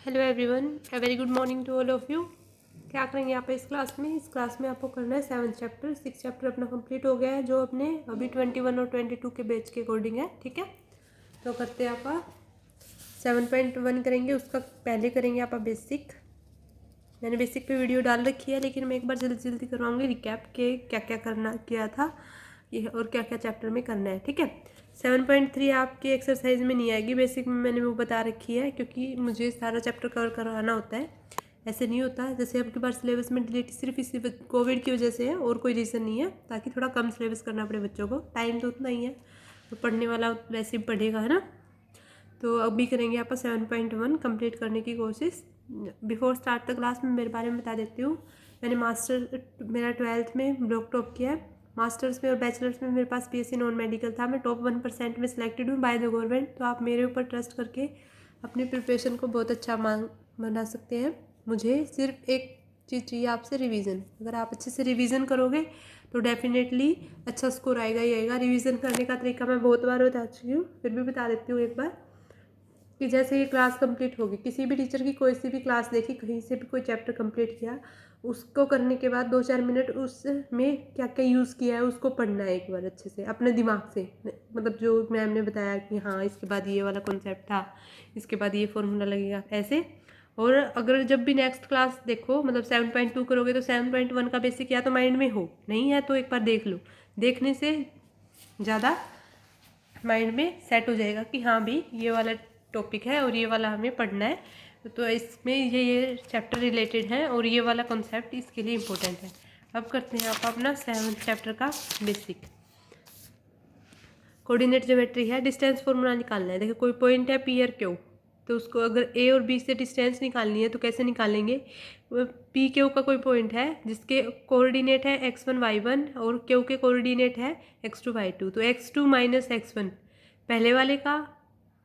Hello everyone, a very good morning to all of you. क्या करेंगे आप इस क्लास में? इस क्लास में आपको करना है 7th चैप्टर। 6 चैप्टर अपना कंप्लीट हो गया है, जो अपने अभी 21 और 22 के बैच के अकॉर्डिंग है। ठीक है, तो करते हैं आप 7.1 करेंगे। उसका पहले करेंगे आप बेसिक। मैंने बेसिक पे वीडियो डाल रखी है, लेकिन मैं एक बार जल्दी जल्दी करवाऊंगी रिकैप के क्या क्या करना किया था ये और क्या क्या चैप्टर में करना है। ठीक है, 7.3 आपकी एक्सरसाइज में नहीं आएगी, बेसिक में मैंने वो बता रखी है, क्योंकि मुझे सारा चैप्टर कवर करवाना होता है। ऐसे नहीं होता जैसे आपके पास सिलेबस में डिलीट सिर्फ इसी कोविड की वजह से है, और कोई रीज़न नहीं है, ताकि थोड़ा कम सिलेबस करना पड़े बच्चों को। टाइम तो उतना ही है, तो पढ़ने वाला वैसे ही पढ़ेगा, है ना। तो अभी करेंगे आप 7.1 कंप्लीट करने की कोशिश। बिफोर स्टार्ट द क्लास में मेरे बारे में बता देती हूँ। मैंने मेरा 12th में ब्लॉक टॉप किया है। मास्टर्स में और बैचलर्स में मेरे पास BSc नॉन मेडिकल था। मैं टॉप 1% में सिलेक्टेड हूँ बाय द गवर्नमेंट। तो आप मेरे ऊपर ट्रस्ट करके अपनी प्रिपरेशन को बहुत अच्छा बना सकते हैं। मुझे सिर्फ एक चीज़ चाहिए आपसे, रिवीजन। अगर आप अच्छे से रिवीजन करोगे तो डेफिनेटली अच्छा स्कोर आएगा ही आएगा। रिवीजन करने का तरीका मैं बहुत बार बता चुकी हूँ, फिर भी बता देती हूँ एक बार। कि जैसे ये क्लास कंप्लीट होगी, किसी भी टीचर की कोई सी भी क्लास देखी, कहीं से भी कोई चैप्टर कंप्लीट किया, उसको करने के बाद 2-4 मिनट उसमें क्या क्या यूज़ किया है उसको पढ़ना है एक बार अच्छे से अपने दिमाग से। मतलब जो मैम ने बताया कि हाँ इसके बाद ये वाला कॉन्सेप्ट था, इसके बाद ये फॉर्मूला लगेगा, ऐसे। और अगर जब भी नेक्स्ट क्लास देखो, मतलब 7.2 करोगे तो 7.1 का बेसिक या तो माइंड में हो, नहीं है तो एक बार देख लो। देखने से ज़्यादा माइंड में सेट हो जाएगा कि हाँ भी ये वाला टॉपिक है और ये वाला हमें पढ़ना है, तो इसमें ये चैप्टर रिलेटेड है और ये वाला कॉन्सेप्ट इसके लिए इम्पोर्टेंट है। अब करते हैं आप अपना 7th चैप्टर का बेसिक। कोऑर्डिनेट ज्योमेट्री है, डिस्टेंस फॉर्मूला निकालना है। देखो कोई पॉइंट है P और Q, तो उसको अगर A और B से डिस्टेंस निकालनी है तो कैसे निकालेंगे? PQ का कोई पॉइंट है जिसके कोऑर्डिनेट है x1 y1 और Q के कोऑर्डिनेट है x2 y2, तो x2 माइनस x1 पहले वाले का।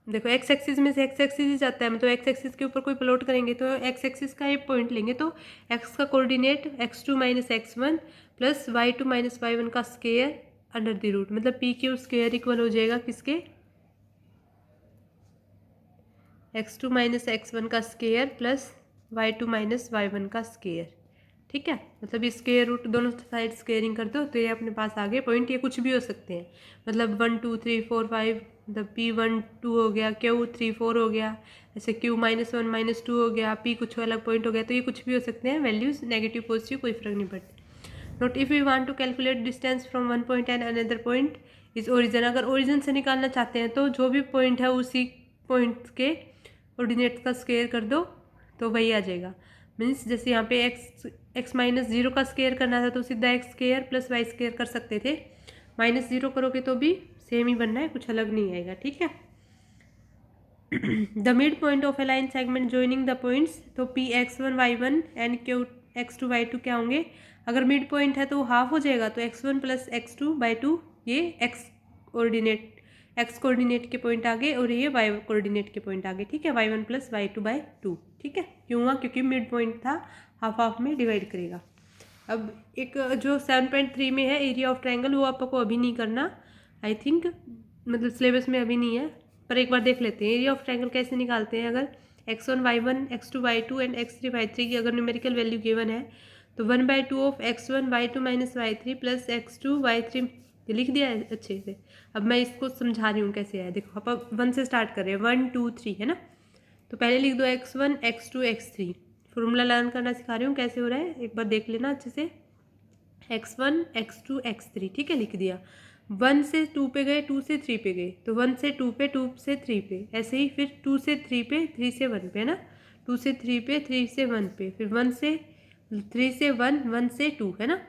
देखो एक्स एक्सिस में से एक्स एक्सिस ही जाता है, मतलब एक्स एक्सिस के ऊपर कोई प्लॉट करेंगे तो एक्स एक्सिस का एक पॉइंट लेंगे, तो एक्स का coordinate x2 minus x1 plus y2 minus y1 का स्क्वायर अंडर द रूट, मतलब PQ स्क्वायर इक्वल हो जाएगा किसके? x2 माइनस x1 का square plus y2 minus y1 का स्क्वायर। ठीक है, मतलब ये स्क्वायर रूट दोनों साइड स्क्वेयरिंग कर दो तो ये अपने पास आ गए पॉइंट। ये कुछ भी हो सकते हैं, मतलब 1 2 3 4 5, मतलब P1 2 हो गया, Q 3 4 हो गया, ऐसे Q -1 -2 हो गया, P कुछ अलग पॉइंट हो गया, तो ये कुछ भी हो सकते हैं। वैल्यूज नेगेटिव पॉजिटिव कोई फर्क नहीं पड़ता। Note if we want to calculate distance from one point and another point is origin. अगर ओरिजिन से निकालना चाहते हैं तो जो भी पॉइंट है उसी पॉइंट के कोऑर्डिनेट का स्क्वायर कर दो तो वही आ जाएगा। मीन्स जैसे यहाँ पे x -0 का स्क्वायर करना था तो सीधा x square plus y square कर सकते थे। -0 करोगे तो भी सेम ही बनना है, कुछ अलग नहीं आएगा। ठीक है, the mid point of A line segment joining the points, तो P(x1 y1 and Q(x2 y2) क्या होंगे? अगर मिड पॉइंट है तो हाफ हो जाएगा, तो x1 प्लस x2/2 ये x कोऑर्डिनेट के पॉइंट आगे और ये y कोऑर्डिनेट के पॉइंट आगे। ठीक है, y1 प्लस y2/2। ठीक है, क्यों हुआ? क्योंकि मिड पॉइंट था, हाफ हाफ में डिवाइड करेगा। अब एक जो 7.3 में है एरिया ऑफ ट्रायंगल, वो आपको अभी नहीं करना, आई थिंक, मतलब सिलेबस में अभी नहीं है, पर एक बार देख लेते हैं एरिया ऑफ ट्रायंगल कैसे निकालते हैं। अगर x1 y1 x2 y2 and x3 y3 की अगर न्यूमेरिकल वैल्यू गिवन है तो 1/2 of x1 y2 minus y3 plus x2 y3 लिख दिया है अच्छे से। अब मैं इसको समझा रही हूँ कैसे है। देखो आप 1 से स्टार्ट कर रहे हैं, 1 2 3 है ना, तो पहले लिख दो x1 x2 x3। Formula learn करना सिखा रही हूँ कैसे हो रहा है, एक बार देख लेना अच्छे से। x1 x2 x3, ठीक है, लिख दिया। 1 से 2 पे गए, 2 से 3 पे गए, तो 1 से 2 पे, 2 से 3 पे, ऐसे ही फिर 2 से 3 पे, 3 से 1 पे, है ना, 2 से 3 पे, 3 से 1 पे, फिर 1 से 3 से 1, 1 से 2, है ना।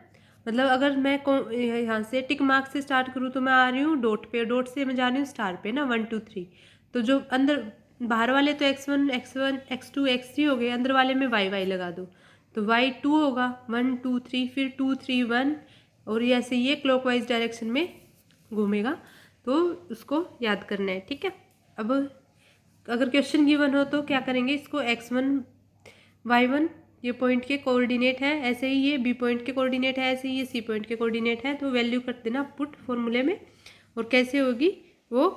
मतलब अगर मैं यहाँ से टिक मार्क से स्टार्ट करूँ तो मैं आ रही हूँ डॉट पे, डॉट से मैं जा रही हूँ स्टार पे ना, 1 2 3। तो जो अंदर बाहर वाले तो x1 x2 x3 हो गए, अंदर वाले में y लगा दो, तो y2 होगा 1 2 3, फिर 2 3 1, और ऐसे ये क्लॉकवाइज डायरेक्शन में घूमेगा, तो उसको याद करना है। ठीक है, अब अगर क्वेश्चन गिवन हो तो क्या करेंगे, इसको x1 y1 ये पॉइंट के कोऑर्डिनेट है, ऐसे ही ये B पॉइंट के कोऑर्डिनेट है, ऐसे ही ये C पॉइंट के कोऑर्डिनेट है, तो वैल्यू कर देना पुट फॉर्मूले में। और कैसे होगी वो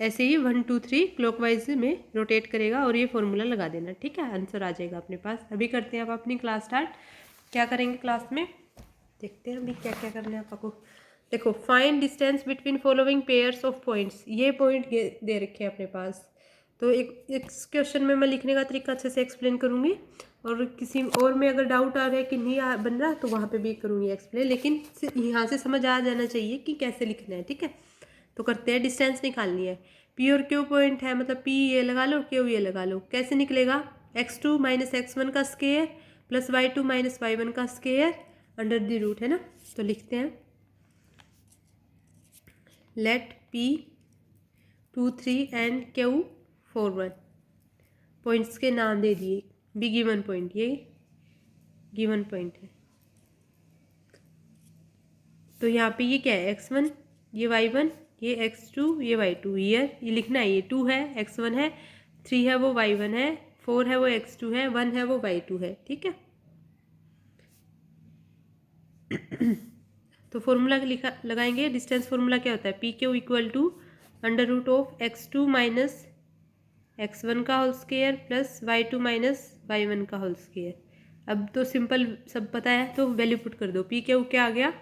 ऐसे ही 1 2 3 क्लॉकवाइज में रोटेट करेगा और ये फॉर्मूला लगा देना, ठीक है, आंसर आ जाएगा अपने पास। अभी करते हैं आप अपनी क्लास स्टार्ट। क्या करेंगे क्लास में, देखते हैं अभी क्या क्या करना है आपको। देखो, find distance between following pairs of points, ये पॉइंट दे रखे हैं अपने पास। तो एक इस क्वेश्चन में मैं लिखने का तरीका अच्छे से एक्सप्लेन करूँगी, और किसी और में अगर डाउट आ रहा है कि नहीं बन रहा तो वहाँ पे भी करूँगी एक्सप्लेन, लेकिन यहाँ से समझ आ जाना चाहिए कि कैसे लिखना है, ठीक है। तो करते हैं, डिस्टेंस निकालनी है। पी और क्यू पॉइंट है, मतलब पी ये लगा लो, क्यू ये लगा लो। कैसे निकलेगा, x2 माइनस x1 का square plus y2 minus y1 का स्क्वायर अंडर द रूट, है ना। तो लिखते हैं, let p 2 3 and q 4 1। Points के नाम दे दिए, बी गिवन पॉइंट, ये गिवन पॉइंट है। तो यहाँ पे ये क्या है, x1, ये y1, ये x2, ये y2, ये लिखना है। ये 2 है, x1 है, 3 है वो y1 है, 4 है वो x2 है, 1 है वो y2 है, ठीक है। तो फॉर्मूला लिखा लगाएंगे। डिस्टेंस फॉर्मूला क्या होता है, P Q equal to under root of x2 minus x1 का whole square plus y2 minus y1 का होल स्क्वायर। अब तो सिंपल सब पता है, तो वैल्यू पुट कर दो। पी क्यू क्या आ गया,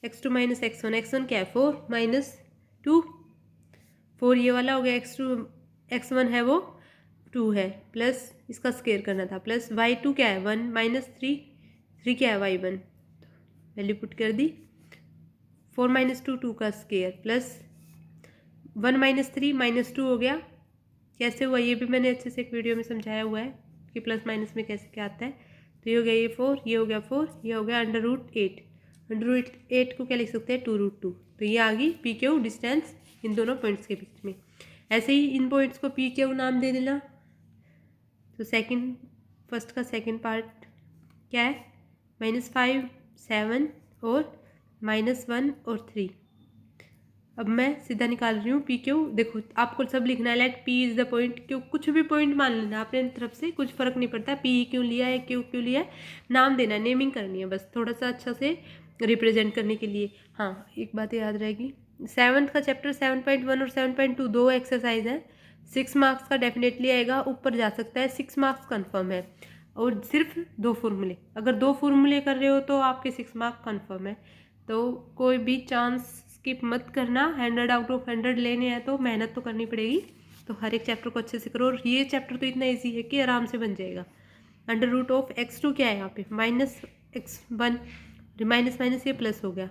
x2 माइनस x1 क्या है 4 माइनस 2, 4 ये वाला हो गया, x1 है वो 2 है, प्लस इसका स्क्वायर करना था, प्लस y2 क्या है 1 माइनस 3 क्या है y1, वैल्यू पुट कर दी। 4 माइनस 2 का स्क्वायर प्लस 1 माइनस 3 माइनस 2 हो गया। कैसे हुआ ये भी मैंने अच्छे से एक वीडियो में समझाया हुआ है कि प्लस माइनस में कैसे क्या आता है। तो ये हो गया, ये 4, ये हो गया 4, ये हो गया अंडर रूट 8। अंडर रूट 8 को क्या लिख सकते हैं, 2√2। तो ये आ गई पी क्यू डिस्टेंस इन दोनों पॉइंट्स के बीच में। ऐसे ही इन पॉइंट्स को पी क्यू नाम दे देना। तो फर्स्ट का सेकेंड पार्ट क्या है, -5 7 और -1 और 3। अब मैं सीधा निकाल रही हूँ पी क्यू। देखो, आपको सब लिखना है, let P is the point Q, कुछ भी पॉइंट मान लेना अपने तरफ से, कुछ फर्क नहीं पड़ता। पी क्यों लिया है, क्यू क्यों लिया है, नाम देना, नेमिंग करनी है बस, थोड़ा सा अच्छा से रिप्रेजेंट करने के लिए। हाँ, एक बात याद रहेगी, 7th का चैप्टर 7.1 और 7.2 दो एक्सरसाइज है। 6 मार्क्स का डेफिनेटली आएगा, ऊपर जा सकता है, 6 मार्क्स कन्फर्म है। और सिर्फ 2 फॉर्मूले, अगर 2 फॉर्मूले कर रहे हो तो आपके 6 मार्क्स कन्फर्म है। तो कोई भी चांस स्किप मत करना। 100 आउट ऑफ 100 लेने हैं तो मेहनत तो करनी पड़ेगी। तो हर एक चैप्टर को अच्छे से करो, और ये चैप्टर तो इतना इजी है कि आराम से बन जाएगा। अंडर रूट ऑफ x2 क्या है यहाँ पे, माइनस x1, माइनस माइनस ये प्लस हो गया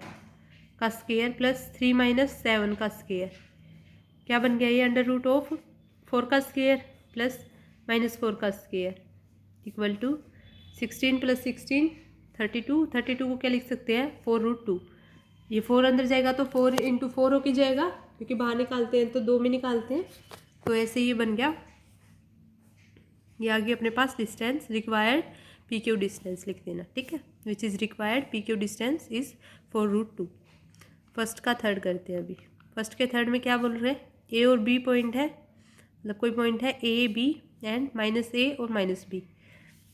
का स्क्वायर प्लस 3 माइनस 7 का स्क्वायर, क्या बन गया ये, अंडर रूट ऑफ 4 का स्क्वायर प्लस -4 का स्क्वायर इक्वल टू 16 प्लस 16 32। 32 को क्या लिख सकते हैं, 4√2। ये 4 अंदर जाएगा तो 4 × 4 होके जाएगा, क्योंकि बाहर निकालते हैं तो 2 में निकालते हैं। तो ऐसे ये बन गया, ये आ गई अपने पास distance required P Q distance लिख देना, ठीक है। Which is required P Q distance is 4√2। First का थर्ड करते हैं अभी। फर्स्ट के थर्ड में क्या बोल रहे हैं, ए और बी पॉइंट है, मतलब कोई पॉइंट है ए बी एंड -a और -b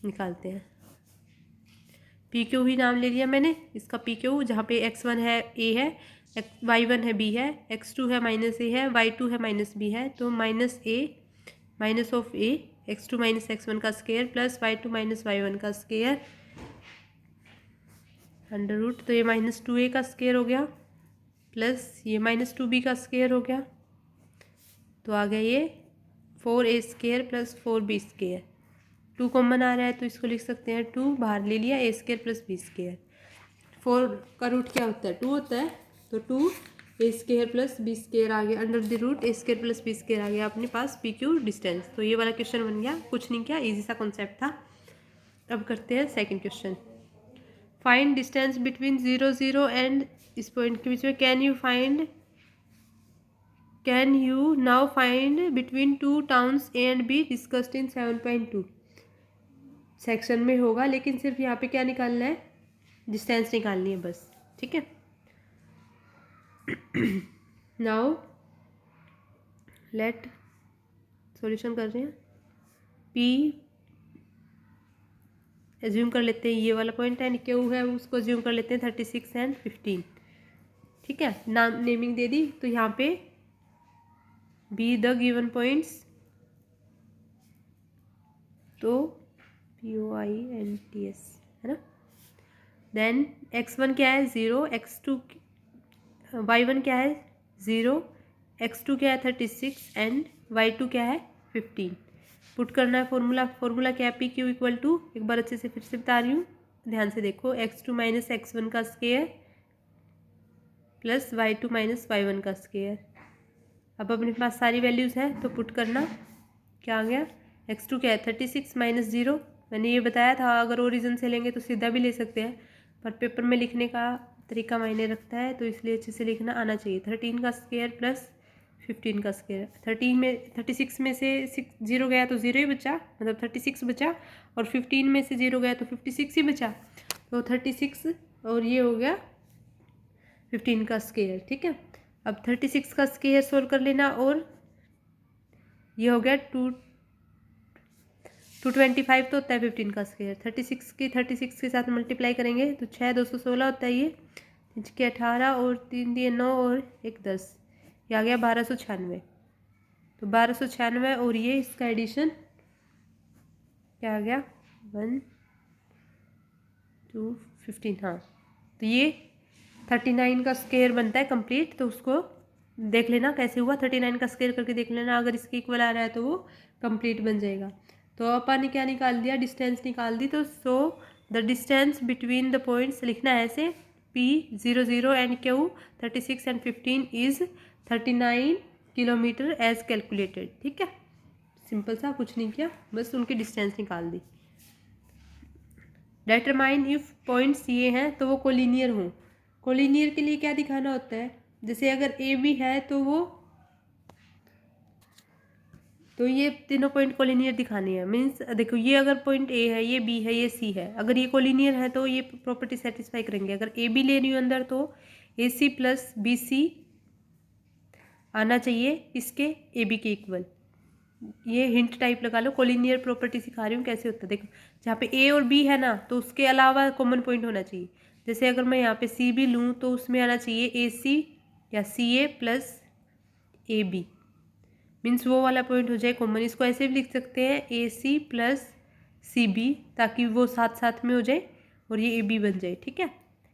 निकालते हैं। पी क्यू ही नाम ले लिया मैंने इसका, पी क्यू, जहाँ पे x1 है a है, y1 है b है, x2 है -a है, y2 है -b है। तो -a minus of a, x2 minus x1 का square plus y2 minus y1 का स्क्वायर अंडर रूट। तो ये -2a का स्क्वायर हो गया प्लस ये -2b का स्क्वायर हो गया। तो आ गया ये 4a² प्लस 4b²। 2 कॉमन आ रहा है तो इसको लिख सकते हैं 2, बाहर ले लिया, a² + b²। 4 का रूट क्या होता है, 2 होता है, तो 2a² + b² आ गया under the root a² + b² आ गया अपने पास पी क्यू डिस्टेंस। तो ये वाला क्वेश्चन बन गया, कुछ नहीं किया, इजी सा कॉन्सेप्ट था। अब करते हैं second question. Find distance between 0 0 and इस पॉइंट के बीच में। Can you now find between 2 towns A and be discussed in 7.2 section में होगा, लेकिन सिर्फ यहाँ पे क्या निकालना है, डिस्टेंस निकालनी है बस, ठीक है। नाउ लेट सॉल्यूशन कर रहे हैं। पी एज्यूम कर लेते हैं ये वाला पॉइंट है, क्यू है उसको एज्यूम कर लेते हैं 36 एंड 15, ठीक है। नाम नेमिंग दे दी। तो यहाँ पे बी द गिवन पॉइंट्स, तो POINTS है ना। देन x1 क्या है 0, x2 y1 क्या है 0, x2 क्या है 36 एंड y2 क्या है 15। पुट करना है फॉर्मूला क्या है, PQ इक्वल टू, एक बार अच्छे से फिर से बता रही हूँ, ध्यान से देखो, x2 माइनस x1 का square plus y2 minus y1 का स्क्वायर। अब अपने पास सारी वैल्यूज़ है तो पुट करना, क्या आ गया, x2 क्या है 36 माइनस 0, मैंने ये बताया था अगर ओरिजिन से लेंगे तो सीधा भी ले सकते हैं, पर पेपर में लिखने का तरीका मायने रखता है, तो इसलिए अच्छे से लिखना आना चाहिए। 13 का स्क्वायर प्लस 15 का स्क्वायर। 36 में से 0 गया तो 0 ही बचा, मतलब 36 बचा, और 15 में से 0 गया तो 56 ही बचा, तो 36 और ये हो गया 15 का स्क्वायर। ठीक है, अब 36 का स्क्वायर सोल्व कर लेना, और ये हो गया 225 तो होता है 15 का स्क्वायर, 36 के साथ मल्टीप्लाई करेंगे तो 6 216 होता है, ये 5 के 18 और 3 दिए 9 और 1 10, ये आ गया 1296। तो 1296 और ये इसका एडिशन क्या आ गया 1 2 15, हाँ, तो ये 39 का स्क्वायर बनता है कंप्लीट। तो उसको देख लेना कैसे हुआ, 39 का स्क्वायर करके देख लेना, अगर इसके इक्वल आ रहा है तो वो कंप्लीट बन जाएगा। तो अपन ने क्या निकाल दिया, डिस्टेंस निकाल दी। तो so the distance between the points लिखना है ऐसे, P0 0 and Q 36 and 15 is 39 kilometre as calculated. ठीक है, सिंपल सा, कुछ नहीं किया, बस उनकी डिस्टेंस निकाल दी। डिटरमाइन इफ पॉइंट्स ये हैं तो वो कोलिनियर हों। कोलिनियर के लिए क्या दिखाना होता है, जैसे अगर ए बी है तो ये तीनों पॉइंट कोलिनियर दिखानी है। मीन्स देखो, ये अगर पॉइंट ए है, ये बी है, ये सी है, अगर ये कोलिनियर है तो ये प्रॉपर्टी सेटिस्फाई करेंगे। अगर ए बी ले रही हूँ अंदर तो AC प्लस BC आना चाहिए इसके ए बी के इक्वल। ये हिंट टाइप लगा लो, कोलिनियर प्रॉपर्टी सिखा रही हूँ कैसे होता है। देखो, जहाँ पे ए और बी है ना, तो उसके अलावा कॉमन पॉइंट होना चाहिए। जैसे अगर मैं यहाँ पे सी बी लूँ तो उसमें आना चाहिए AC या CA प्लस AB, मीन्स वो वाला पॉइंट हो जाए कॉमन। इसको ऐसे भी लिख सकते हैं AC प्लस CB, ताकि वो साथ साथ में हो जाए और ये AB बन जाए। ठीक है,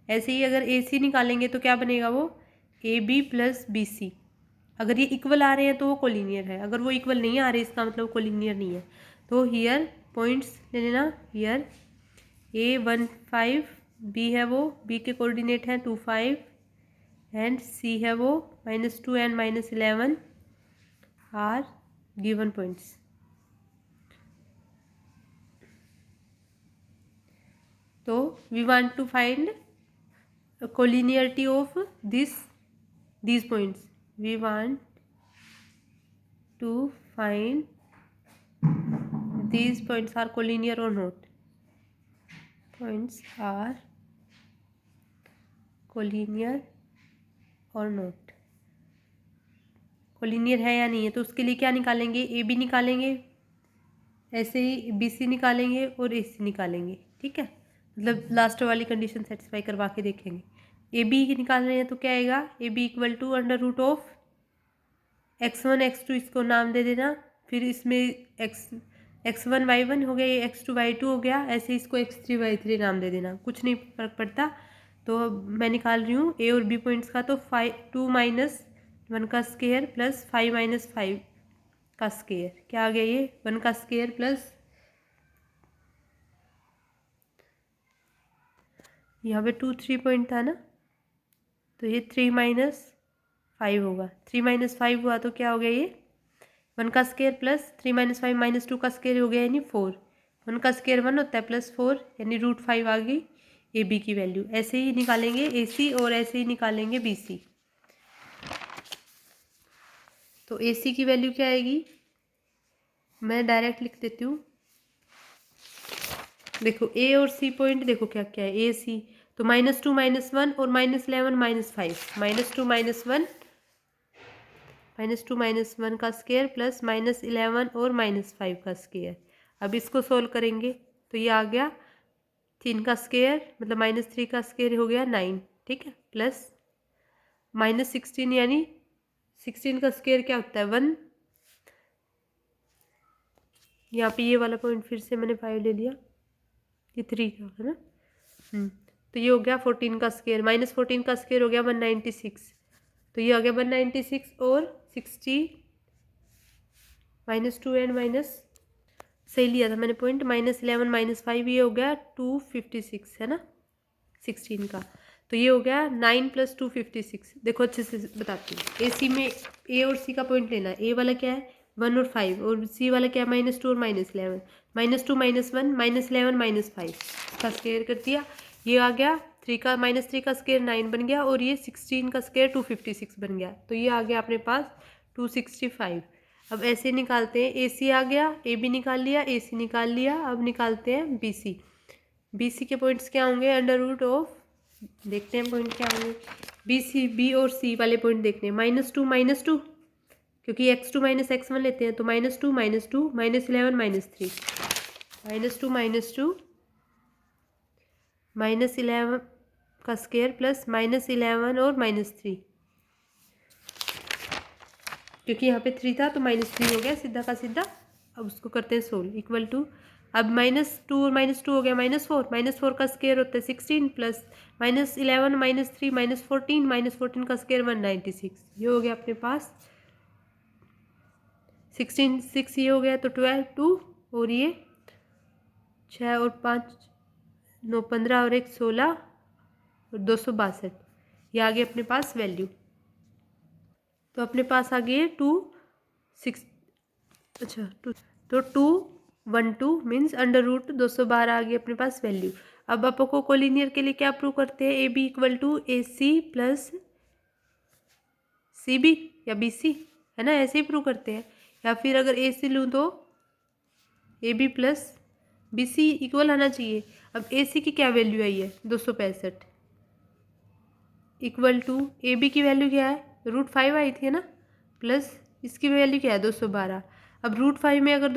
ऐसे ही अगर AC निकालेंगे तो क्या बनेगा, वो AB प्लस BC। अगर ये इक्वल आ रहे हैं तो वो कोलिनियर है, अगर वो इक्वल नहीं आ रहे इसका मतलब कोलिनियर नहीं है। तो हियर पॉइंट्स ले लेना, हियर A15 B है, वो B के कोऑर्डिनेट हैं 25 एंड C है वो -2 एंड -11 आर गिवन पॉइंट्स। तो we want to find collinearity of these points. We want to find these points are collinear or not. Points are collinear or not. Collinear है या नहीं है, तो उसके लिए क्या निकालेंगे, AB निकालेंगे, ऐसे ही BC निकालेंगे और AC निकालेंगे। ठीक है, मतलब लास्ट वाली कंडीशन सेटिस्फाई करवा के देखेंगे। AB निकाल रहे हैं तो क्या आएगा, AB equal to under root of x1 x2, इसको नाम दे देना, फिर इसमें x1 y1 हो गया, ये x2 y2 हो गया, ऐसे इसको x3 y3 नाम दे देना, कुछ नहीं फर्क पड़ता। तो मैं निकाल रही हूँ A और B पॉइंट्स का, तो 2 माइनस 1 का स्क्वायर प्लस 5 माइनस 5 का स्क्वायर, क्या आ गया, ये 1 का स्क्वायर प्लस, यहाँ पे 2 3 पॉइंट था ना, तो ये 3 माइनस 5 होगा। 3 माइनस 5 हुआ तो क्या हो गया, ये 1 का स्क्वायर प्लस 3 माइनस 5 माइनस 2 का स्क्वायर हो गया, यानी 4। 1 का स्क्वायर 1 होता है प्लस 4, यानी √5 आ गई AB की वैल्यू। ऐसे ही निकालेंगे AC और ऐसे ही निकालेंगे BC। तो AC की वैल्यू क्या आएगी, मैं डायरेक्ट लिख देती हूँ। देखो A और C पॉइंट देखो क्या क्या है, AC तो -2 -1 और -11 -5, -2 -1 का स्क्वायर प्लस -11 और -5 का स्क्वायर। अब इसको सोल्व करेंगे तो ये आ गया 3 का स्क्वायर, मतलब -3 का स्क्वायर हो गया 9। ठीक है, प्लस -16 यानी 16 का स्क्वायर क्या होता है 1, यहाँ पे ये वाला पॉइंट फिर से मैंने 5 ले लिया, ये 3 का है ना। तो ये हो गया 14 का स्क्वायर, -14 का स्क्वायर हो गया 196, तो ये आ गया 196 और 60 -2 एंड माइनस, सही लिया था मैंने पॉइंट, -11 -5, ये हो गया 256 है ना 16 का। तो ये हो गया 9 + 256। देखो अच्छे से बताती हूँ, ए सी में ए और सी का पॉइंट लेना है। ए वाला क्या है 1 और 5, और सी वाला क्या है -2 और -11, -2 -1 -11 -5, इसका स्क्वायर कर दिया। ये आ गया 3 का -3 का स्क्वायर 9 बन गया, और ये 16 का स्क्वायर 256 बन गया। तो ये आ गया अपने पास 265। अब ऐसे निकालते हैं, ए सी आ गया, ए बी निकाल लिया, ए सी निकाल लिया। अब निकालते हैं बी सी। बी सी के पॉइंट्स क्या होंगे, √ऑफ, देखते हैं पॉइंट क्या होंगे। बी सी, बी और सी वाले पॉइंट देखते हैं। -2 -2, क्योंकि x2 - x1 लेते हैं, तो -2 -2 -11 -3, -2 -2 -11 का स्क्वायर प्लस -11 और -3, क्योंकि यहाँ पे 3 था तो -3 हो गया सीधा का सीधा। अब उसको करते हैं सोल्व, इक्वल टू, अब -2 और -2 हो गया -4, -4 का स्क्वायर होता है 16, प्लस -11 -3 -14, -14 का स्क्वायर 196, ये हो गया अपने पास 16 6, ये हो गया तो 12 2, और ये 6 और 5 9 15 और 1 16 और 262, ये आ गई अपने पास वैल्यू। तो अपने पास आ गई है 2 6, अच्छा 2, तो 212 मीन्स √212 आ गई अपने पास वैल्यू। अब आपको कोलिनियर के लिए क्या प्रूव करते हैं, A B equal to A C plus C B या बी सी, है ना, ऐसे ही प्रूव करते हैं। या फिर अगर ए सी लूँ तो A B plus B C equal आना चाहिए। अब ए सी की क्या वैल्यू आई है 265, इक्वल टू ए बी की वैल्यू क्या है √5 आई थी है ना, प्लस इसकी वैल्यू क्या है 212। अब √5 में अगर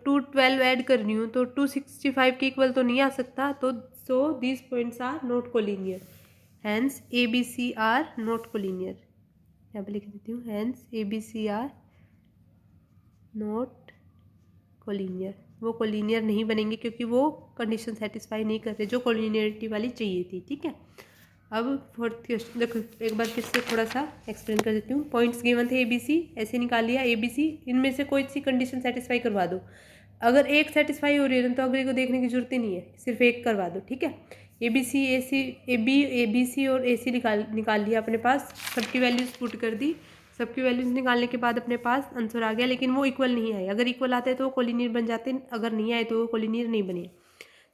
212 ऐड करनी हो तो 265 के इक्वल तो नहीं आ सकता, तो so these points are not collinear, hence A B C are not collinear. यहाँ पे लिख देती हूँ, hence A B C are not collinear, वो कोलिनियर नहीं बनेंगे क्योंकि वो कंडीशन सेटिस्फाई नहीं कर रहे जो कोलिनियरिटी वाली चाहिए थी। ठीक है, अब फोर्थ क्वेश्चन देखो, एक बार फिर से थोड़ा सा एक्सप्लेन कर देती हूँ। पॉइंट्स गिवन थे ए बी सी, ऐसे निकाल लिया ए बी सी, इनमें से कोई सी कंडीशन सेटिस्फाई करवा दो। अगर एक सेटिस्फाई हो रही है तो अगले को देखने की जरूरत ही नहीं है, सिर्फ एक करवा दो। ठीक है, A B C A C A B सी और ए सी निकाल लिया अपने पास, सबकी वैल्यूज पुट कर दी। सबकी वैल्यूज निकालने के बाद अपने पास आंसर आ गया, लेकिन वो इक्वल नहीं आए। अगर इक्वल आते तो वो कोलिनियर बन जाते, अगर नहीं आए तो वो कोलिनियर नहीं बने।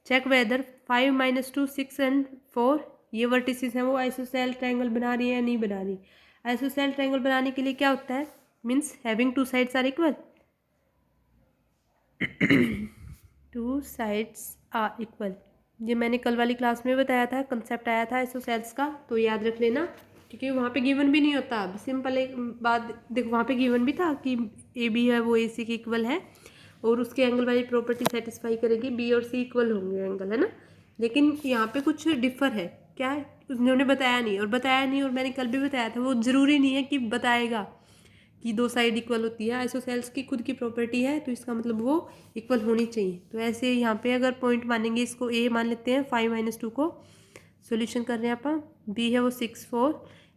चेक वेदर 5 - 2 6 एंड 4 ये वर्टिसेस हैं वो आइसोसेल ट्रायंगल बना रही है या नहीं बना रही। आइसोसेल ट्रायंगल बनाने के लिए क्या होता है, means having 2 sides are equal, 2 sides are equal. ये मैंने कल वाली क्लास में बताया था, कंसेप्ट आया था आइसोसेल्स का, तो याद रख लेना, क्योंकि वहाँ पे गिवन भी नहीं होता। अब सिंपल एक बात देखो, वहाँ पे गिवन भी था कि ए बी है वो ए सी के इक्वल है और उसके एंगल वाली प्रॉपर्टी सेटिस्फाई करेगी, बी और सी इक्वल होंगे एंगल, है ना। लेकिन यहाँ पे कुछ डिफर है, क्या है उन्होंने बताया नहीं, और मैंने कल भी बताया था, वो ज़रूरी नहीं है कि बताएगा कि 2 साइड इक्वल होती है। आइसोसेल्स की खुद की प्रॉपर्टी है, तो इसका मतलब वो इक्वल होनी चाहिए। तो ऐसे यहाँ पे अगर पॉइंट मानेंगे, इसको ए मान लेते हैं, 5 - 2 को सॉल्यूशन कर रहे हैं अपन, बी है वो 6 4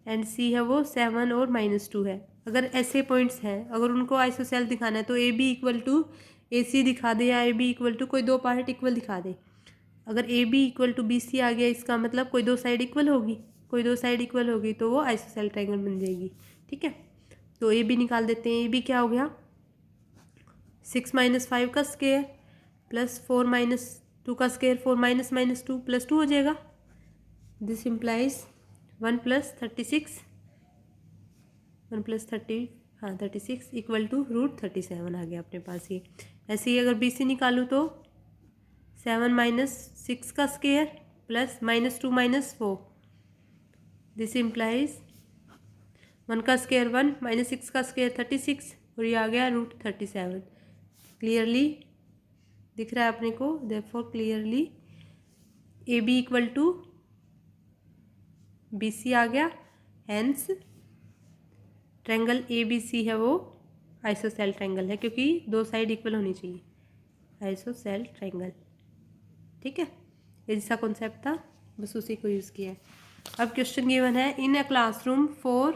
एंड सी है वो 7 और -2 है। अगर ऐसे पॉइंट्स हैं, अगर उनको आइसोसेल दिखाना है तो A B equal to A सी दिखा दे, या ए बी इक्वल टू कोई 2 पार्ट इक्वल दिखा दे। अगर A B equal to B C आ गया, इसका मतलब कोई 2 साइड इक्वल होगी, कोई 2 साइड इक्वल होगी तो वो आइसोसेल ट्रायंगल बन जाएगी। ठीक है, तो ए बी निकाल देते हैं। ए बी क्या हो गया 6 - 5 का स्क्वायर प्लस 4 - 2 का स्क्वायर, 4 - -2 +2 हो जाएगा। दिस इम्प्लाइज 1 + 36, 1 + 30, हाँ 36 इक्वल टू √37 आ गया अपने पास ये। ऐसे ही अगर बी सी निकालूँ तो 7 - 6 का स्क्वायर प्लस -2 - 4, दिस इम्प्लाइज 1 का स्क्वायर 1 -6 का स्क्वायर 36, और ये आ गया √37। क्लियरली दिख रहा है अपने को, therefore clearly A B equal to B C आ गया, hence triangle A B C है वो आइसोसेल ट्रायंगल है, क्योंकि 2 साइड इक्वल होनी चाहिए। ISOCELL triangle. ठीक है, ये जिसका कॉन्सेप्ट था बस उसी को यूज़ किया है। अब क्वेश्चन गिवन है, in a classroom 4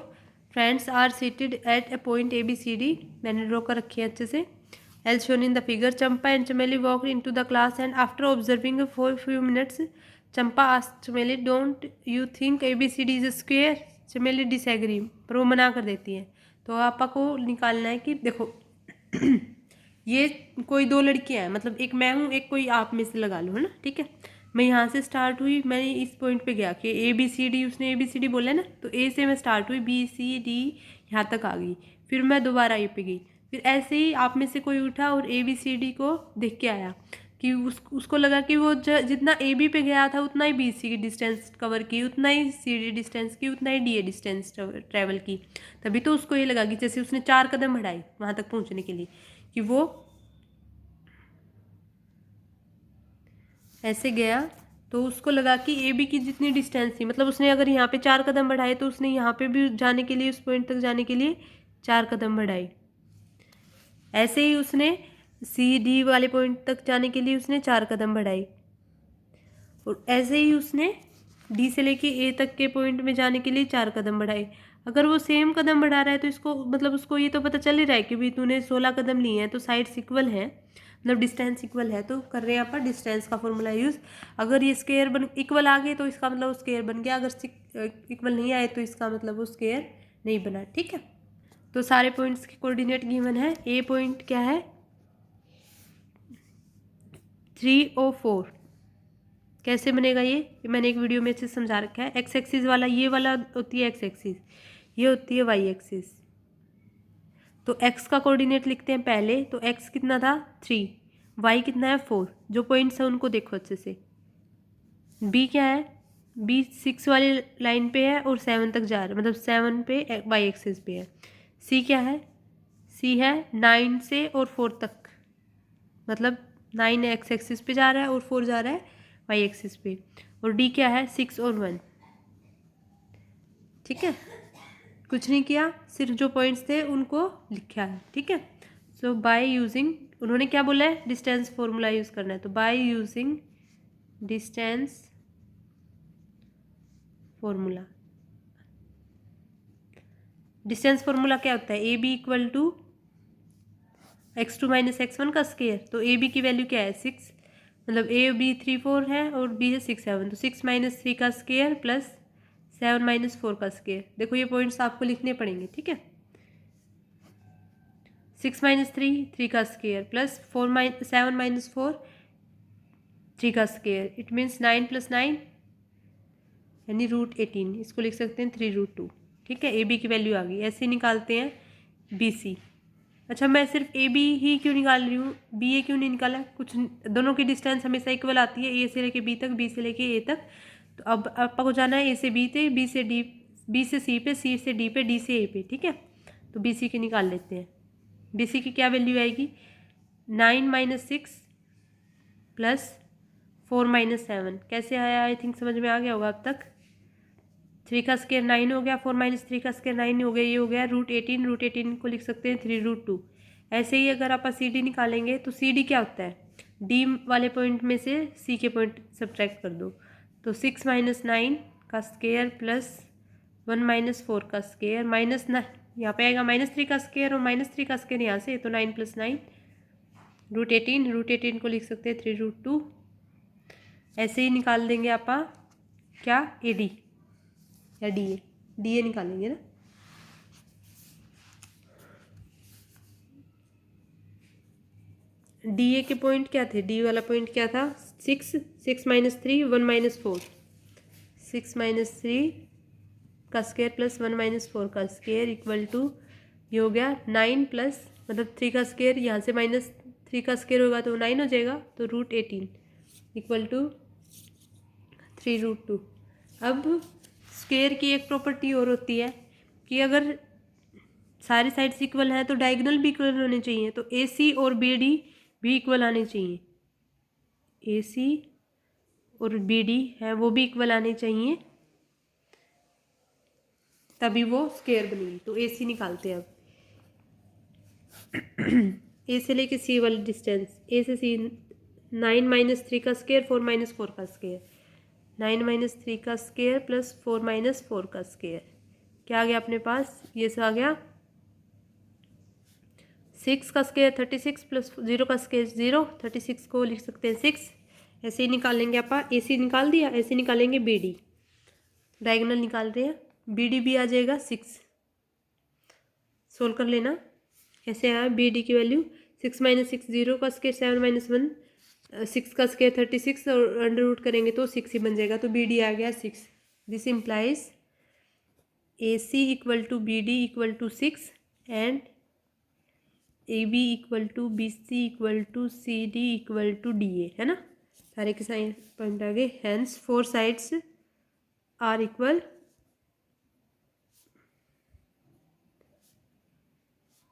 friends are seated at a point ABCD। मैंने ड्रॉ कर रखी है अच्छे से। As shown in the figure, Champa and Chameli walk in to the class and after observing for few minutes Champa asked Chameli, don't you think ABCD is a square? Chameli disagree, पर वो मना कर देती है। तो आपा को निकालना है कि देखो ये कोई दो लड़कियां हैं, मतलब एक मैं हूँ, एक कोई आप में से लगा लो, है ना। ठीक है, मैं यहाँ से स्टार्ट हुई, मैंने इस पॉइंट पे गया कि ABCD, उसने ABCD बोला ना, तो A से मैं स्टार्ट हुई, BCD यहाँ तक आ गई, फिर मैं दोबारा A पे गई, फिर ऐसे ही आप में से कोई उठा और ABCD को देख के आया कि उसको लगा कि वो जितना AB पे गया था उतना ही BC की डिस्टेंस कवर की, उतना ही CD डिस्टेंस की, उतना ही DA डिस्टेंस ट्रैवल की। तभी तो उसको ये लगा कि जैसे उसने 4 कदम बढ़ाए वहाँ तक पहुँचने के लिए, कि वो ऐसे गया, तो उसको लगा कि AB की जितनी डिस्टेंस थी, मतलब उसने अगर यहाँ पे 4 कदम बढ़ाए तो उसने यहाँ पे भी जाने के लिए, उस पॉइंट तक जाने के लिए 4 कदम बढ़ाए। ऐसे ही उसने CD वाले पॉइंट तक जाने के लिए उसने 4 कदम बढ़ाए, और ऐसे ही उसने D से लेके A तक के पॉइंट में जाने के लिए 4 कदम बढ़ाए। अगर वो सेम कदम बढ़ा रहा है तो इसको मतलब उसको ये तो पता चल ही रहा है कि भाई तूने 16 कदम लिए हैं, तो साइड्स इक्वल है, मतलब डिस्टेंस इक्वल है, तो कर रहे हैं अपन डिस्टेंस का फॉर्मूला यूज़। अगर ये स्क्वायर बन इक्वल आ गए तो इसका मतलब वो स्क्वायर बन गया, अगर इक्वल नहीं आए तो इसका मतलब वो स्क्वायर नहीं बना। ठीक है, तो सारे पॉइंट्स के कोऑर्डिनेट गिवन है। A पॉइंट क्या है, 3 और 4। कैसे बनेगा ये मैंने एक वीडियो में से समझा रखा है। एक्स एक्सिस वाला ये वाला होती है एक्स एक्सिस, ये होती है वाई एक्सिस। तो एक्स का कोऑर्डिनेट लिखते हैं पहले, तो एक्स कितना था 3, वाई कितना है 4। जो पॉइंट्स है उनको देखो अच्छे से। बी क्या है, बी 6 वाली लाइन पे है और 7 तक जा रहा है, मतलब 7 पे वाई एक्सिस पे है। सी क्या है, सी है 9 से और 4 तक, मतलब 9 एक्स एक्सिस पे जा रहा है और 4 जा रहा है वाई एक्सिस पे। और डी क्या है 6 और 1। ठीक है, कुछ नहीं किया, सिर्फ जो पॉइंट्स थे उनको लिखा है। ठीक है, सो बाय यूजिंग, उन्होंने क्या बोला है, डिस्टेंस फॉर्मूला यूज़ करना है, तो by using distance formula. Distance formula क्या होता है, AB equal to x2 minus x1 का स्क्वायर। तो AB की वैल्यू क्या है 6, मतलब AB 3 4 है और B है 6 7, तो 6 माइनस 3 का स्क्वायर प्लस 7 माइनस 4 का स्क्वायर। देखो ये पॉइंट्स आपको लिखने पड़ेंगे। ठीक है, 6 माइनस 3 का स्क्वायर प्लस 7 माइनस 4 3 का स्क्वायर, इट मीन्स 9 प्लस 9 यानी √18। इसको लिख सकते हैं 3√2। ठीक है, AB की वैल्यू आ गई। ऐसे निकालते हैं BC। अच्छा, मैं सिर्फ AB ही क्यों निकाल रही हूँ, BA क्यों नहीं निकाला, कुछ दोनों की डिस्टेंस हमेशा इक्वल आती है, A से लेके B तक, B से लेके A तक। तो अब आपको को जाना है A से B पे, B से D, B से C पे, C से D पे, D से A पे। ठीक है, तो BC की निकाल लेते हैं। BC की क्या वैल्यू आएगी, 9 माइनस 6 प्लस 4 माइनस 7। कैसे आया, आई थिंक समझ में आ गया होगा अब तक। 3 का स्क्वायर 9 हो गया, 4 माइनस 3 का स्क्वायर 9 हो गया, ये हो गया √18। √18 को लिख सकते हैं 3√2। ऐसे ही अगर आप CD निकालेंगे तो CD क्या होता है, D वाले पॉइंट में से C के पॉइंट सब्ट्रैक्ट कर दो, तो 6 माइनस 9 का स्क्वायर प्लस 1 माइनस 4 का स्क्वायर माइनस ना, यहाँ पे आएगा -3 का स्क्वायर और -3 का स्क्वायर यहाँ से, तो 9 प्लस 9 √18 को लिख सकते हैं 3√2। ऐसे ही निकाल देंगे आप क्या AD या DA निकालेंगे ना। DA के पॉइंट क्या थे, D वाला पॉइंट क्या था 6 माइनस 3 1 माइनस 4, 6 माइनस 3 का स्क्वायर प्लस 1 माइनस 4 का स्क्वायर इक्वल टू, ये हो गया 9 प्लस, मतलब 3 का स्क्वायर, यहाँ से -3 का स्क्वायर होगा तो 9 हो जाएगा, तो √18 इक्वल टू 3√2। अब स्क्वायर की एक प्रॉपर्टी और होती है कि अगर सारी साइड्स इक्वल हैं तो डायगोनल भी इक्वल होने चाहिए, तो AC और BD भी इक्वल आने चाहिए, AC और BD है वो भी इक्वल आने चाहिए, तभी वो स्क्वायर बनेगी। तो AC निकालते हैं अब। ए से लेके सी वाली डिस्टेंस, ए से सी 9 माइनस 3 का स्क्वायर 4 माइनस 4 का स्क्वायर, 9 माइनस 3 का स्क्वायर प्लस 4 माइनस 4 का स्क्वायर, क्या आ गया अपने पास, ये से आ गया 6 का स्क्वायर 36 प्लस 0 का स्क्वायर 0, 36 को लिख सकते हैं 6। ऐसे ही निकालेंगे आप, ए सी निकाल दिया, ऐसे निकालेंगे बी डी, डायगोनल निकाल रहे हैं, बी डी भी आ जाएगा 6, सोल्व कर लेना। कैसे आया बी डी की वैल्यू, 6 माइनस 6 0 का स्क्वायर 7 माइनस 1 6 का स्क्वायर 36 और अंडर रूट करेंगे तो 6 ही बन जाएगा, तो बी डी आ गया 6। This implies A C equal to B D equal to 6 and A B equal to B C equal to C D equal to D A, है ना, सारे के साइन पॉइंट आ गए। हैंस 4 साइड्स आर इक्वल,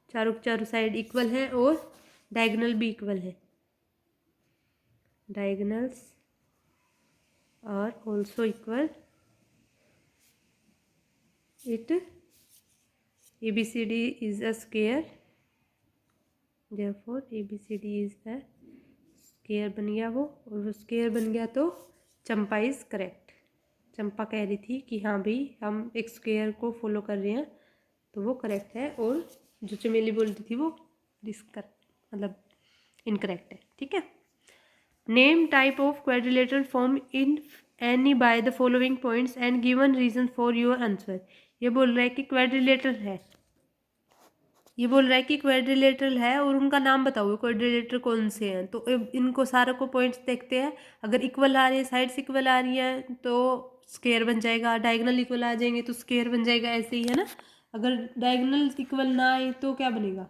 चारों side equal है और diagonal भी इक्वल है, diagonals are also equal, it A B C D is a square, therefore ABCD is a square बन गया वो, और वो स्क्वायर बन गया तो चंपा इज़ करेक्ट। चंपा कह रही थी कि हाँ भाई हम एक स्क्वायर को फॉलो कर रहे हैं तो वो करेक्ट है, और जो चमेली बोल रही थी वो मतलब इनकरेक्ट है, ठीक है। Name type of quadrilateral form in any by the following points and given reason for your answer. ये बोल रहा है कि क्वाड्रिलेटरल है, ये बोल रहा है कि क्वाड्रिलेटरल है और उनका नाम बताओ क्वाड्रिलेटरल कौन से हैं। तो इनको सारे को पॉइंट्स देखते हैं, अगर इक्वल आ रही है, साइड्स इक्वल आ रही हैं तो स्क्वायर बन जाएगा, डायगोनल इक्वल आ जाएंगे तो स्क्वायर बन जाएगा, ऐसे ही है ना। अगर डायगोनल इक्वल ना आए तो क्या बनेगा,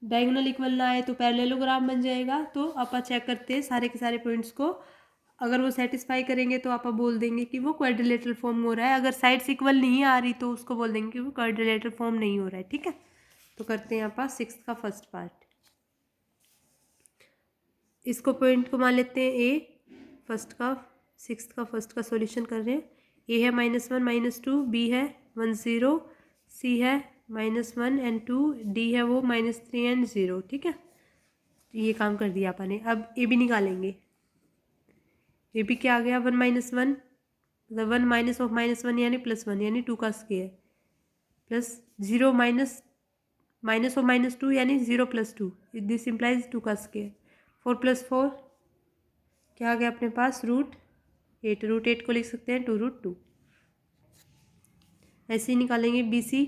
डायगोनल इक्वल ना आए तो पैरेललोग्राम बन जाएगा। तो आप चेक करते हैं सारे के सारे पॉइंट्स को, अगर वो सेटिस्फाई करेंगे तो आप बोल देंगे कि वो क्वाड्रिलेटरल फॉर्म हो रहा है, अगर साइड्स इक्वल नहीं आ रही तो उसको बोल देंगे कि वो क्वाड्रिलेटरल फॉर्म नहीं हो रहा है, ठीक है। तो करते हैं यहाँ 6 का फर्स्ट पार्ट, इसको पॉइंट को मान लेते हैं ए, फर्स्ट का 6 का फर्स्ट का सॉल्यूशन कर रहे हैं। ए है -1 -2, बी है 1 0, सी है -1 एंड 2, डी है वो -3 एंड 0, ठीक है। ये काम कर दिया आपने। अब ए बी निकालेंगे, ए बी क्या आ गया 1 -1, मतलब 1 माइनस ऑफ -1 यानी +1 यानी 2 का स्क्वायर, प्लस 0 माइनस ऑफ -2 यानी 0 + 2, दिस इम्प्लाइज 2 का स्क्वायर, 4 + 4 क्या आ गया अपने पास √8, √8 को लिख सकते हैं 2√2। ऐसे ही निकालेंगे बी सी,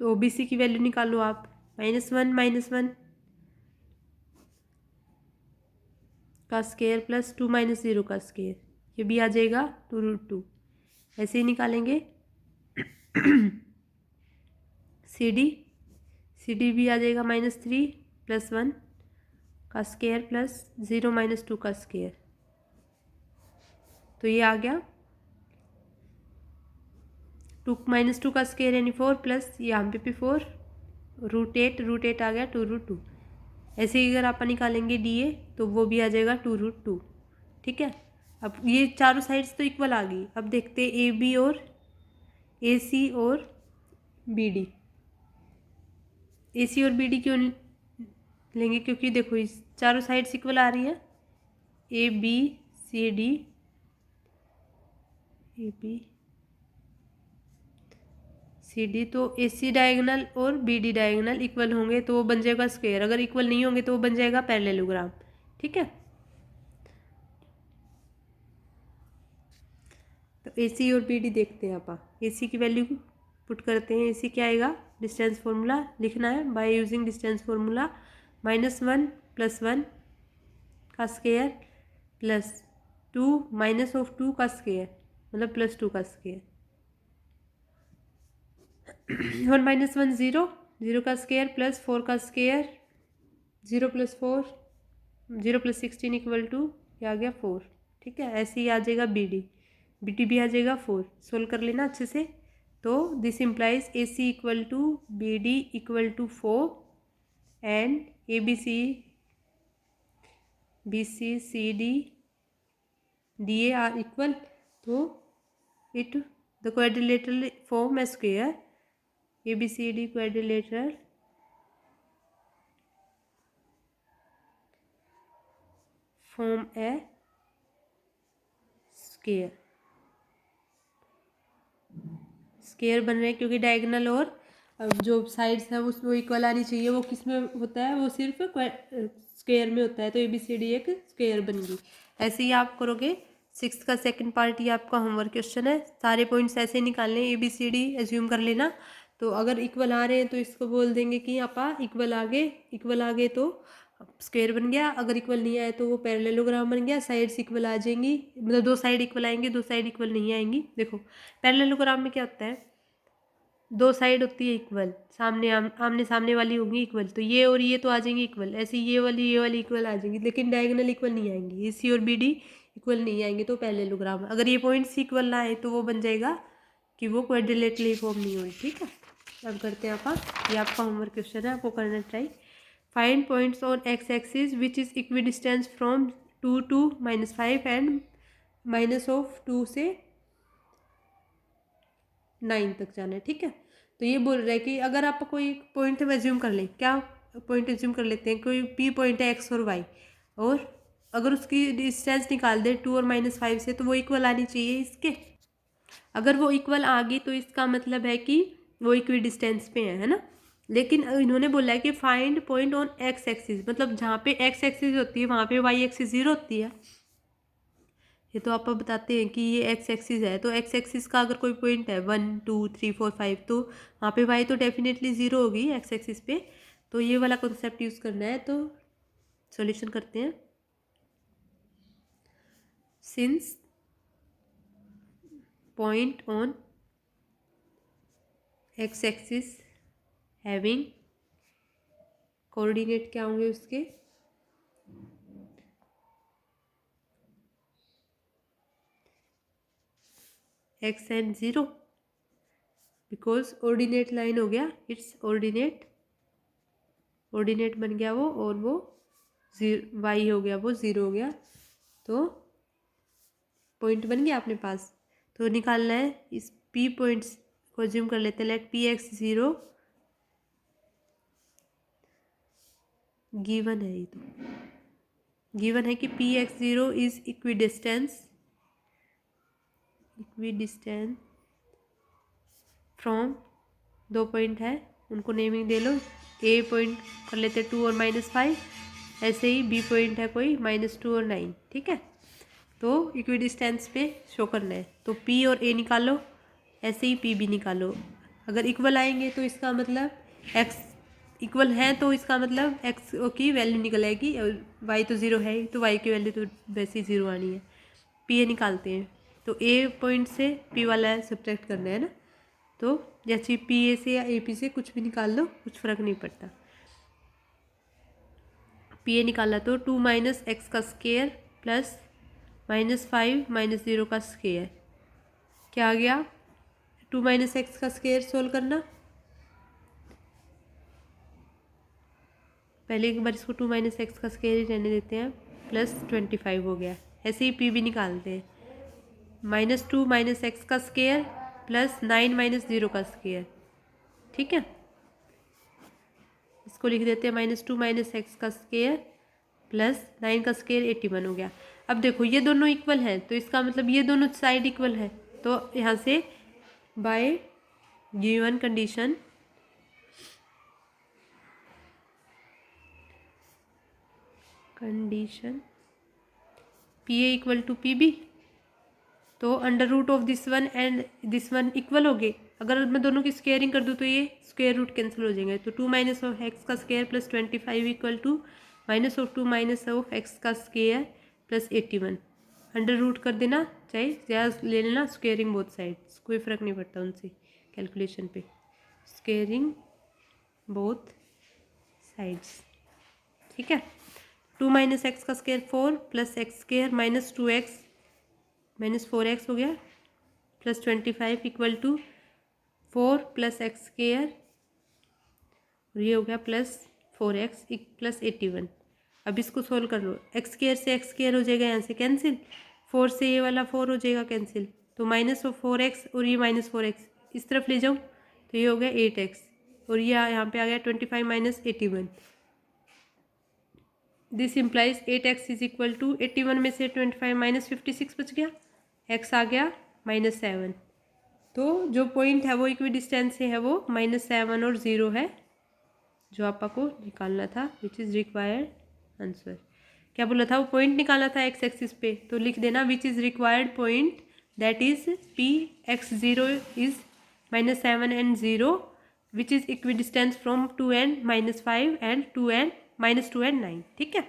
तो बी सी की वैल्यू निकालो आप, -1 -1 का स्क्वायर प्लस 2 - 0 का स्क्वायर, ये भी आ जाएगा 2√2। ऐसे ही निकालेंगे सी डी भी आ जाएगा -3 + 1 का स्क्वायर प्लस 0 - 2 का स्क्वायर, तो ये आ गया 2 - 2 का स्क्वायर यानी 4 प्लस यहाँ पे भी 4, √8 आ गया 2√2। ऐसे ही अगर आप निकालेंगे डी ए तो वो भी आ जाएगा 2√2, ठीक है। अब ये चारों साइड्स तो इक्वल आ गई, अब देखते हैं ए बी और ए सी और बी डी। ए सी और बी डी क्यों लेंगे, क्योंकि देखो इस चारों साइड्स इक्वल आ रही है, A B C D, A B C D, तो ए सी डायगोनल और बी डी डायगोनल इक्वल होंगे तो वो बन जाएगा स्क्वायर, अगर इक्वल नहीं होंगे तो वो बन जाएगा पैरेललोग्राम, ठीक है। तो ए सी और बी डी देखते हैं आप, ए सी की वैल्यू पुट करते हैं। ए सी क्या आएगा, डिस्टेंस फार्मूला लिखना है, बाय यूजिंग डिस्टेंस फार्मूला -1 + 1 का स्क्वायर प्लस 2 - 2 का स्क्वायर, मतलब +2 का स्क्वायर, 1 - 1 0, 0 का स्क्वायर प्लस 4 का स्क्वायर, 0 + 4 0 + 16 = क्या आ गया 4, ठीक है। ऐसे ही आ जाएगा बी डी भी आ जाएगा 4, सोल्व कर लेना अच्छे से। तो this implies A C equal to B D equal to 4 and A B C C D D A are equal, तो it the quadrilateral form a square, A B C D quadrilateral form a square. Square बन रहे हैं क्योंकि diagonal और जो sides है वो equal आनी चाहिए। वो किस में होता है? वो सिर्फ स्क्वायर में होता है। तो ABCD एक स्क्वायर बन गई। ऐसे ही आप करोगे। 6th का सेकंड पार्ट ये आपका होमवर्क क्वेश्चन है। सारे पॉइंट्स ऐसे निकालने, ABCD एज्यूम कर लेना। तो अगर इक्वल आ रहे हैं तो इसको बोल देंगे कि आप इक्वल आ गए तो स्क्वायर बन गया। अगर इक्वल नहीं आए तो वो पैरेललोग्राम बन गया। साइड्स इक्वल आ जाएंगी, मतलब दो साइड इक्वल आएंगी, दो साइड इक्वल नहीं आएंगी। देखो पैरेललोग्राम में क्या होता है? दो साइड होती है इक्वल, आमने सामने वाली होंगी इक्वल, तो ये और ये तो आ जाएंगी इक्वल। ऐसे ये वाली इक्वल आ जाएंगी, लेकिन डायगोनल इक्वल नहीं आएंगी। AC और BD इक्वल नहीं आएंगे तो पैरेललोग्राम। अगर ये पॉइंट्स इक्वल ना आए तो वो बन जाएगा कि वो क्वाड्रिलेटरली फॉर्म नहीं हुई। ठीक है, अब करते हैं ये आपका होमवर्क क्वेश्चन है, आपको करना try. Find points on x axis which is equidistance from 2 to -5 and -2 से 9 तक जाना है। ठीक है, तो ये बोल रहा है कि अगर आप कोई पॉइंट एज्यूम कर लें, क्या पॉइंट एज्यूम कर लेते हैं? कोई P पॉइंट है X और Y, और अगर उसकी डिस्टेंस निकाल दे 2 और -5 से, तो वो इक्वल आनी चाहिए इसके। अगर वो इक्वल आ गई तो इसका मतलब है कि वो इक्वी डिस्टेंस पे है ना। लेकिन इन्होंने बोला है कि find point on x axis, मतलब जहाँ पे एक्स एक्सिस होती है वहाँ पे वाई एक्सिस 0 होती है। ये तो आप बताते हैं कि ये एक्स एक्सिस है, तो एक्स एक्सिस का अगर कोई पॉइंट है 1 2 3 4 5, तो वहाँ पे वाई तो डेफिनेटली 0 होगी एक्स एक्सिस पे। तो ये वाला कॉन्सेप्ट यूज़ करना है। तो सॉल्यूशन करते हैं। Since point on x axis having coordinate क्या होंगे उसके? X and 0, because ordinate line हो गया, इट्स ऑर्डिनेट बन गया वो, और वो वाई हो गया, वो 0 हो गया। तो पॉइंट बन गया अपने पास। तो निकालना है इस P पॉइंट्स को ज्यूम कर लेते हैं। लेट PX 0 गिवन है। ये तो गिवन है कि PX 0 इज इक्विडिस्टेंस फ्रॉम, दो पॉइंट है उनको naming they low. A point कर लेते 2 और -5, ऐसे ही B पॉइंट है कोई -2 और 9। ठीक है, तो इक्विडिस्टेंस पे शो करना है। तो P और A निकालो, ऐसे ही P भी निकालो। अगर इक्वल आएंगे तो इसका मतलब X इक्वल है, तो इसका मतलब X की वैल्यू निकल आएगी, और Y तो 0 है, तो Y की वैल्यू तो वैसे ही 0 आनी है। P A निकालते हैं, तो A पॉइंट से P वाला सब्ट्रैक्ट करना है ना। तो जैसे PA से या AP से कुछ भी निकाल लो, कुछ फ़र्क नहीं पड़ता। PA निकाला तो 2 - x का स्क्वायर प्लस -5 - 0 का स्क्वायर, क्या आ गया? 2 - x का स्क्वायर सोल्व करना। पहले एक बार इसको 2 - x का स्क्वायर ही रहने देते हैं, प्लस 25 हो गया। ऐसे ही P भी निकालते हैं। -2 - x का स्क्वायर प्लस 9 - 0 का स्क्वायर। ठीक है, इसको लिख देते हैं -2 - x का स्क्वायर प्लस 9 का स्क्वायर 81 हो गया। अब देखो ये दोनों इक्वल है, तो इसका मतलब ये दोनों साइड इक्वल है। तो यहाँ से by given condition PA equal to PB, तो under root of this one and this one equal हो गए। अगर मैं दोनों की स्क्वेयरिंग कर दूँ तो ये स्क्वेयर रूट कैंसिल हो जाएंगे। तो 2 - x का square plus 25 equal to -2 - x का स्क्वायर प्लस 81। अंडर रूट कर देना, चाहे ज़्यादा ले लेना, स्क्वेयरिंग बोथ साइड्स, कोई फ़र्क नहीं पड़ता उनसे कैलकुलेशन पे। Squaring both sides. ठीक है, 2 - x का square 4 plus x square -2x -4x हो गया, plus 25 equal to 4 plus x square, और ये हो गया प्लस 4x प्लस 81। अब इसको सोल्व कर लो। x स्क्वायर से x स्क्वायर हो जाएगा यहाँ से कैंसिल, 4 से ये वाला 4 हो जाएगा कैंसिल, तो -4x और ये -4x इस तरफ ले जाऊँ तो ये हो गया 8x, और ये यहाँ पे आ गया 25 - 81। This implies 8x is equal to 81 में से 25 माइनस 56 बच गया, x आ गया -7। तो जो पॉइंट है वो इक्वी डिस्टेंस से है वो -7 और 0 है, जो आपा को निकालना था, विच इज़ रिक्वायर्ड आंसर। क्या बोला था, वो पॉइंट निकालना था एक्स एक्सिस पे, तो लिख देना विच is required point that is P x0 is -7 and 0 which is equi distance from 2 and -5 and 2 and -2 and 9। ठीक है।